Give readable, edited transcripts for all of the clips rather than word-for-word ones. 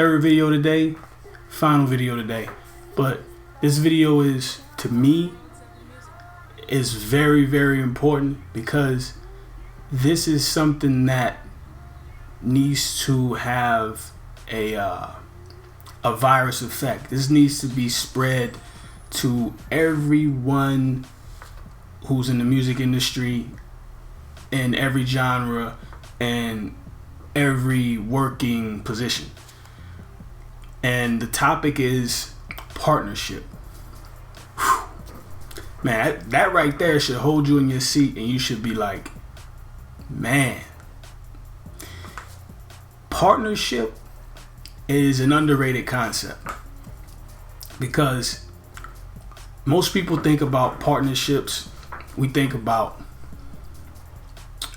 third video today, final video today. But this video is, to me, is very, very important because this is something that needs to have a virus effect. This needs to be spread to everyone who's in the music industry, in every genre, and every working position. And the topic is partnership. Whew. Man, that right there should hold you in your seat and you should be like, man, partnership is an underrated concept because most people think about partnerships. We think about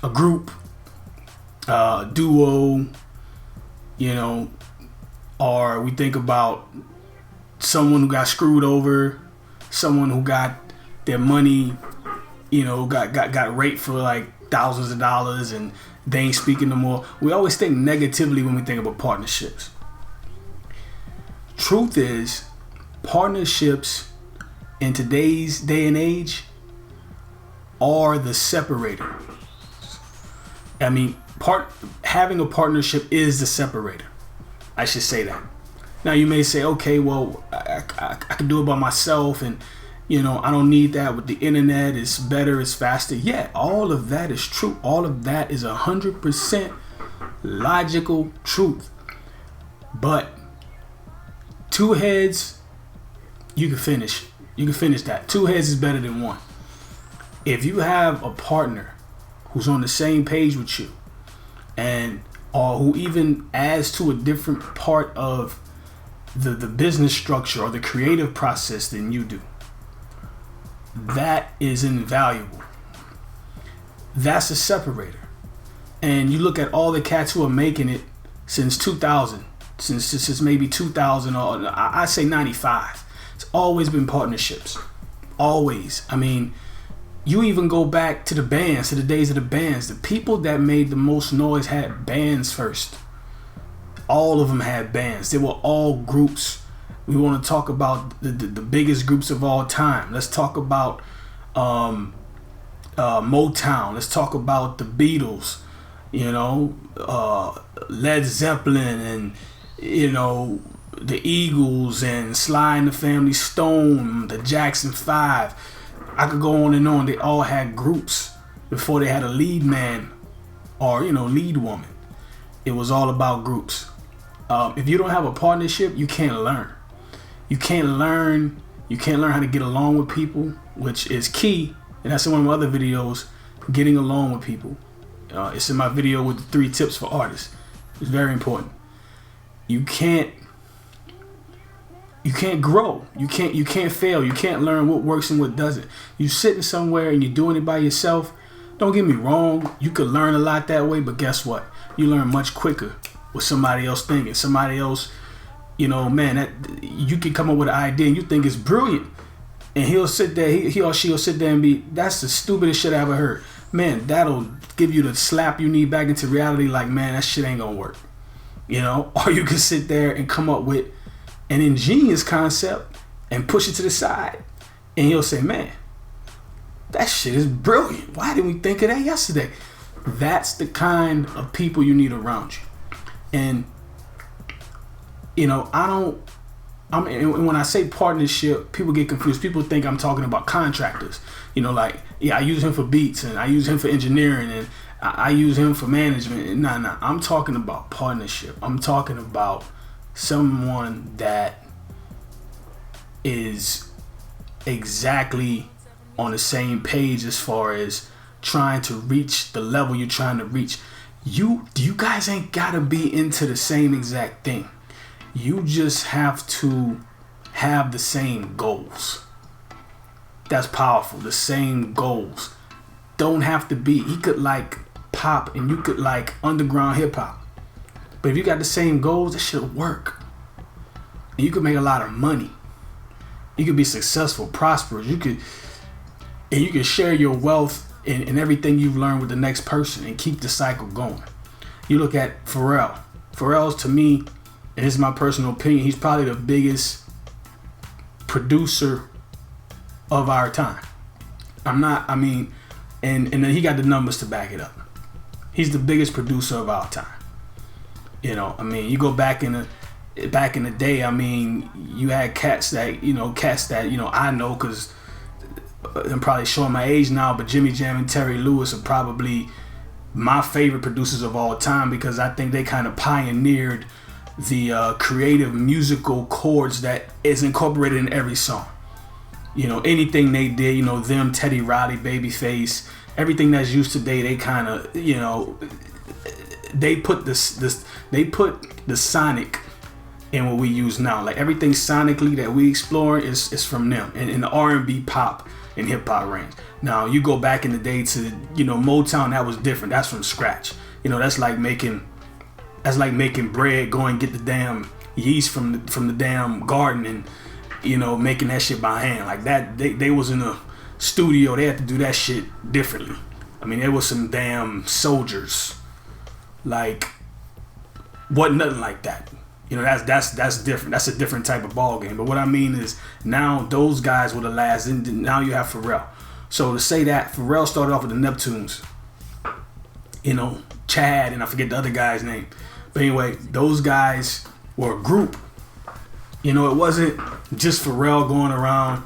a group, duo, or we think about someone who got screwed over, someone who got their money, got raped for like thousands of dollars and they ain't speaking no more. We always think negatively when we think about partnerships. Truth is, partnerships in today's day and age are the separator. I mean, having a partnership is the separator. I should say that. Now you may say, okay, well, I can do it by myself, and I don't need that. With the internet, it's better, it's faster. Yeah, all of that is true. All of that is 100% logical truth. But two heads, you can finish. You can finish that. Two heads is better than one. If you have a partner who's on the same page with you, or who even adds to a different part of the business structure or the creative process than you do, that is invaluable. That's a separator. And you look at all the cats who are making it since 2000, since maybe 2000, or I say 95. It's always been partnerships. Always. I mean, you even go back to the bands, to the days of the bands. The people that made the most noise had bands first. All of them had bands. They were all groups. We want to talk about the biggest groups of all time. Let's talk about Motown. Let's talk about the Beatles, Led Zeppelin, and the Eagles, and Sly and the Family Stone, the Jackson 5. I could go on and on. They all had groups before they had a lead man or lead woman. It was all about groups. If you don't have a partnership, you can't learn. You can't learn how to get along with people, which is key. And that's in one of my other videos, getting along with people. It's in my video with the 3 tips for artists. It's very important. You can't grow. You can't fail. You can't learn what works and what doesn't. You sitting somewhere and you're doing it by yourself. Don't get me wrong. You could learn a lot that way, but guess what? You learn much quicker with somebody else thinking. Somebody else, that you can come up with an idea and you think it's brilliant. And he'll sit there, he or she will sit there and be, that's the stupidest shit I ever heard. Man, that'll give you the slap you need back into reality, like, man, that shit ain't gonna work. Or you can sit there and come up with an ingenious concept and push it to the side. And he'll say, man, that shit is brilliant. Why didn't we think of that yesterday? That's the kind of people you need around you. And, when I say partnership, people get confused. People think I'm talking about contractors. I use him for beats and I use him for engineering and I use him for management. Nah. I'm talking about partnership. I'm talking about someone that is exactly on the same page as far as trying to reach the level you're trying to reach. You guys ain't gotta be into the same exact thing. You just have to have the same goals. That's powerful. The same goals. Don't have to be. He could like pop and you could like underground hip hop. But if you got the same goals, it should work. And you could make a lot of money. You could be successful, prosperous. You could share your wealth and everything you've learned with the next person and keep the cycle going. You look at Pharrell. Pharrell's, to me, and this is my personal opinion, he's probably the biggest producer of our time. And then he got the numbers to back it up. He's the biggest producer of our time. You know, I mean, you go back in the day, I mean, you had cats that I know, because I'm probably showing my age now, but Jimmy Jam and Terry Lewis are probably my favorite producers of all time, because I think they kind of pioneered the creative musical chords that is incorporated in every song. You know, anything they did, you know, them, Teddy Riley, Babyface, everything that's used today, they kind of, you know, they put the sonic in what we use now. Like everything sonically that we explore is from them, and in the R&B, pop, and hip hop range. Now you go back in the day to, you know, Motown, that was different. That's from scratch. You know, that's like making bread, go and get the damn yeast from the damn garden, and, you know, making that shit by hand. Like that, they was in a studio, they had to do that shit differently. I mean, there was some damn soldiers. Like, wasn't nothing like that. You know, that's different. That's a different type of ball game. But what I mean is, now those guys were the last, and now you have Pharrell. So to say that Pharrell started off with the Neptunes, you know, Chad, and I forget the other guy's name. But anyway, those guys were a group. You know, it wasn't just Pharrell going around,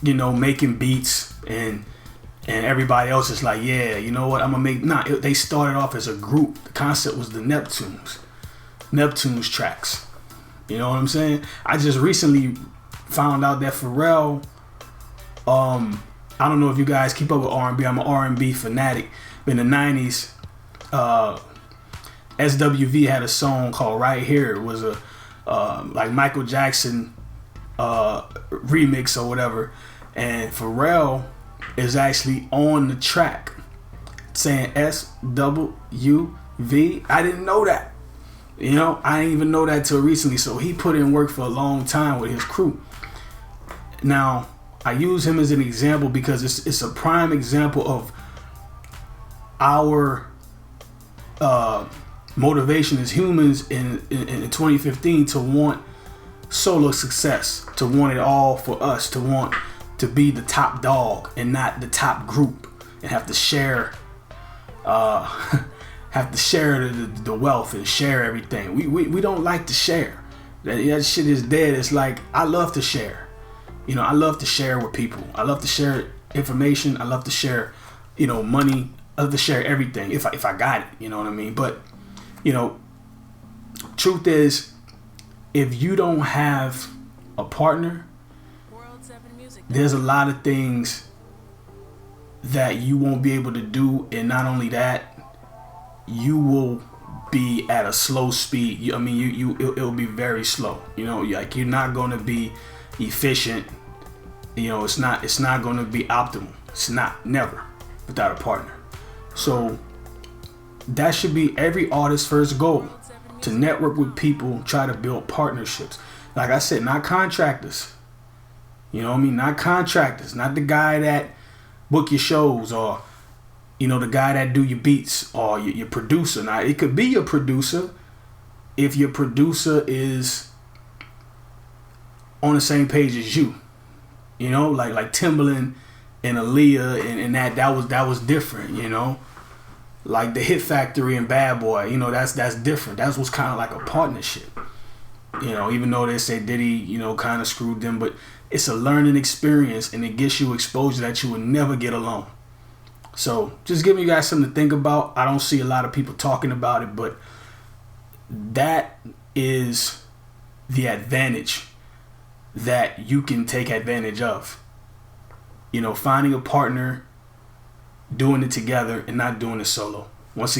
you know, making beats and everybody else is like, yeah, you know what, I'm gonna make. They started off as a group. The concept was the Neptunes tracks. You know what I'm saying? I just recently found out that Pharrell, I don't know if you guys keep up with R&B. I'm an R&B fanatic. In the 90s, SWV had a song called Right Here. It was a like Michael Jackson remix or whatever, and Pharrell is actually on the track saying SWV. I didn't know that. You know, I didn't even know that till recently. So he put in work for a long time with his crew. Now, I use him as an example because it's a prime example of our motivation as humans in 2015 to want solo success, to want it all for us, to want to be the top dog and not the top group, and have to share the wealth and share everything. We don't like to share. That shit is dead. It's like, I love to share. You know, I love to share with people. I love to share information. I love to share, you know, money. I love to share everything if I got it. You know what I mean? But, you know, truth is, if you don't have a partner, there's a lot of things that you won't be able to do, and not only that, you will be at a slow speed. I mean, it'll be very slow. You know, like, you're not going to be efficient. You know, it's not going to be optimal. It's not, never, without a partner. So that should be every artist's first goal, to network with people, try to build partnerships. Like I said, not contractors. You know what I mean? Not contractors. Not the guy that book your shows, or, you know, the guy that do your beats, or your producer. Now, it could be your producer if your producer is on the same page as you. You know, like Timbaland and Aaliyah, and that was different. You know, like the Hit Factory and Bad Boy. You know, that's different. That was kind of like a partnership. You know, even though they say Diddy, you know, kind of screwed them, but it's a learning experience, and it gets you exposure that you would never get alone. So just giving you guys something to think about. I don't see a lot of people talking about it, but that is the advantage that you can take advantage of. You know, finding a partner, doing it together, and not doing it solo.